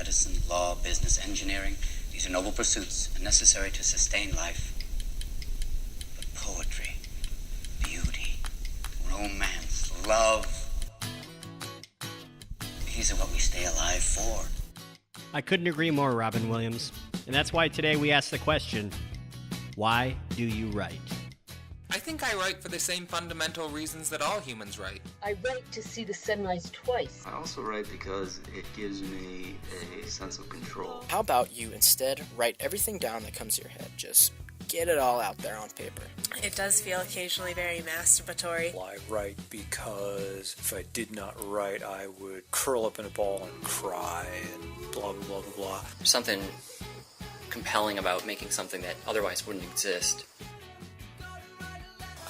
medicine, law, business, engineering. These are noble pursuits and necessary to sustain life. But poetry, beauty, romance, love, these are what we stay alive for. I couldn't agree more, Robin Williams. And that's why today we ask the question, why do you write? I think I write for the same fundamental reasons that all humans write. I write to see the sunrise twice. I also write because it gives me a sense of control. How about you instead write everything down that comes to your head? Just get it all out there on paper. It does feel occasionally very masturbatory. Well, I write because if I did not write, I would curl up in a ball and cry and blah, blah, blah, blah, blah. There's something compelling about making something that otherwise wouldn't exist.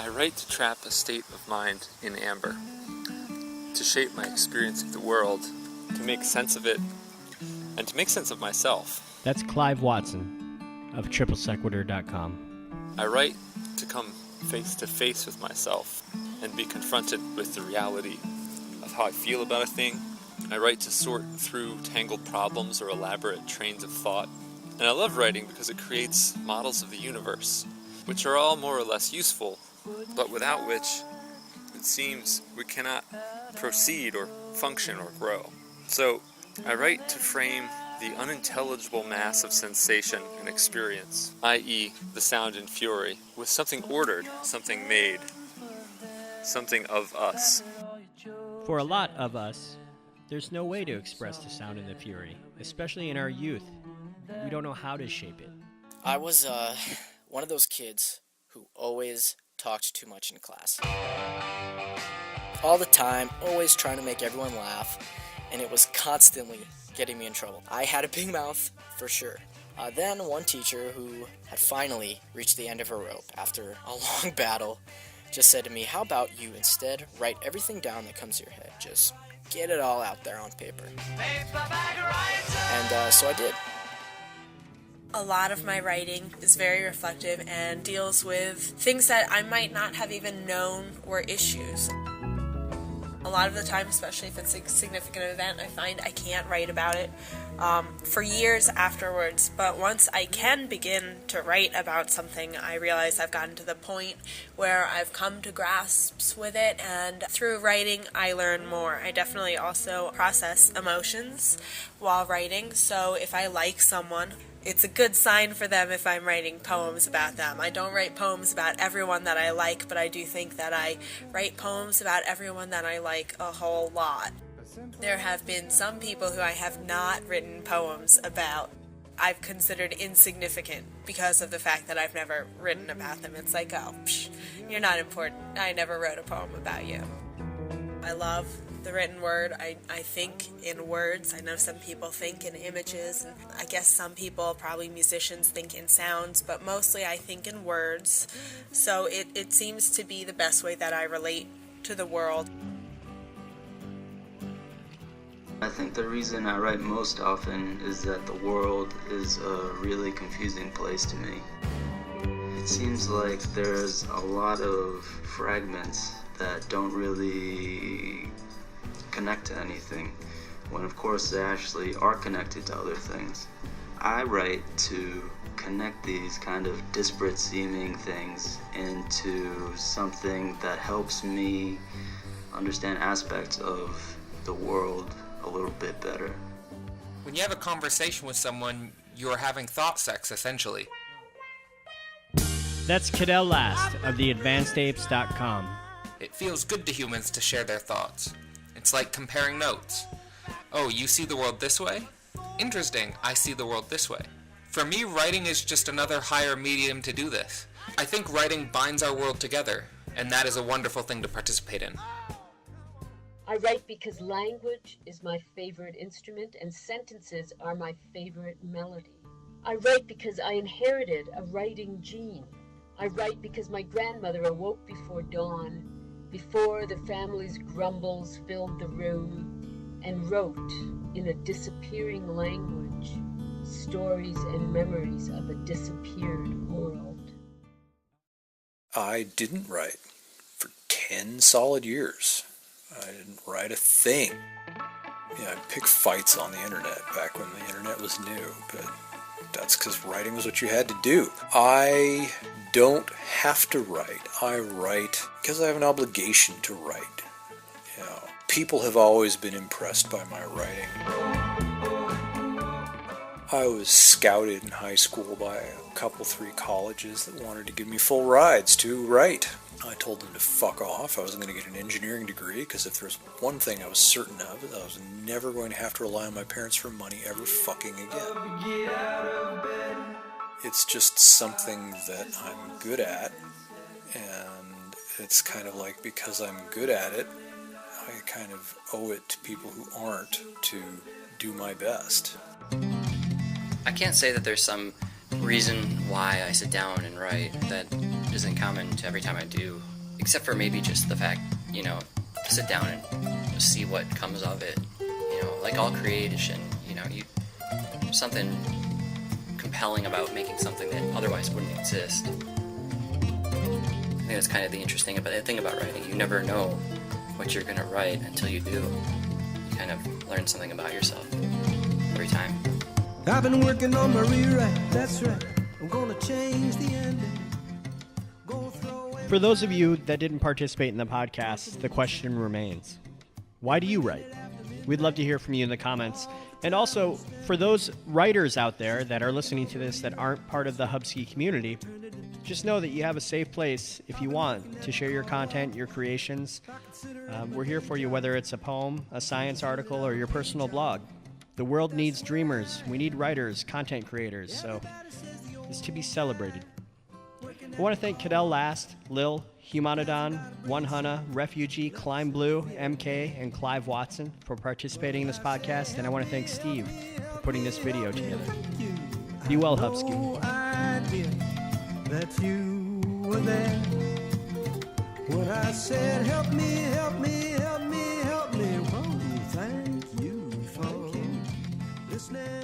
I write to trap a state of mind in amber, to shape my experience of the world, to make sense of it, and to make sense of myself. That's Clive Watson of triplesequitur.com. I write to come face to face with myself and be confronted with the reality of how I feel about a thing. I write to sort through tangled problems or elaborate trains of thought. And I love writing because it creates models of the universe, which are all more or less useful, but without which it seems we cannot proceed or function or grow. So I write to frame the unintelligible mass of sensation and experience, i.e. the sound and fury, with something ordered, something made, something of us. For a lot of us, there's no way to express the sound and the fury, especially in our youth. We don't know how to shape it. I was one of those kids who always talked too much in class. All the time, always trying to make everyone laugh, and it was constantly getting me in trouble. I had a big mouth, for sure. Then one teacher who had finally reached the end of her rope after a long battle just said to me, how about you instead write everything down that comes to your head? Just get it all out there on paper. And so I did. A lot of my writing is very reflective and deals with things that I might not have even known were issues. A lot of the time, especially if it's a significant event, I find I can't write about it for years afterwards. But once I can begin to write about something, I realize I've gotten to the point where I've come to grasps with it, and through writing, I learn more. I definitely also process emotions while writing, so if I like someone, it's a good sign for them if I'm writing poems about them. I don't write poems about everyone that I like, but I do think that I write poems about everyone that I like a whole lot. There have been some people who I have not written poems about. I've considered insignificant because of the fact that I've never written about them. It's like, oh, you're not important. I never wrote a poem about you. I love the written word. I think in words. I know some people think in images, and I guess some people, probably musicians, think in sounds, but mostly I think in words. So it seems to be the best way that I relate to the world. I think the reason I write most often is that the world is a really confusing place to me. It seems like there's a lot of fragments that don't really connect to anything, when of course they actually are connected to other things. I write to connect these kind of disparate seeming things into something that helps me understand aspects of the world a little bit better. When you have a conversation with someone, you're having thought sex, essentially. That's Cadell Last of theadvancedapes.com. It feels good to humans to share their thoughts. It's like comparing notes. Oh, you see the world this way? Interesting, I see the world this way. For me, writing is just another higher medium to do this. I think writing binds our world together, and that is a wonderful thing to participate in. I write because language is my favorite instrument and sentences are my favorite melody. I write because I inherited a writing gene. I write because my grandmother awoke before dawn, before the family's grumbles filled the room, and wrote in a disappearing language stories and memories of a disappeared world. I didn't write for 10 solid years. I didn't write a thing. Yeah, I'd pick fights on the internet back when the internet was new, but that's because writing was what you had to do. I don't have to write. I write because I have an obligation to write. You know, people have always been impressed by my writing. I was scouted in high school by a couple, 3 colleges that wanted to give me full rides to write. I told them to fuck off. I was going to get an engineering degree because if there's one thing I was certain of, I was never going to have to rely on my parents for money ever fucking again. It's just something that I'm good at, and it's kind of like because I'm good at it, I kind of owe it to people who aren't to do my best. I can't say that there's some reason why I sit down and write that isn't common to every time I do, except for maybe just the fact, to sit down and just see what comes of it. Like all creation, something compelling about making something that otherwise wouldn't exist. I think that's kind of the interesting thing about writing. You never know what you're going to write until you do. You kind of learn something about yourself every time. I've been working on my rewrite, that's right. I'm gonna change the ending. For those of you that didn't participate in the podcast, the question remains. Why do you write? We'd love to hear from you in the comments. And also, for those writers out there that are listening to this that aren't part of the Hubski community, just know that you have a safe place, if you want, to share your content, your creations. We're here for you, whether it's a poem, a science article, or your personal blog. The world needs dreamers. We need writers, content creators, so it's to be celebrated. I want to thank Cadell Last, Lil, Humanodon, One Hunna, Refugee, Climb Blue, MK, and Clive Watson for participating in this podcast, and I want to thank Steve for putting this video together. Be well, Hubski. No idea that you were there when I said, help me, help me, help me, help me. Whoa, thank you for listening.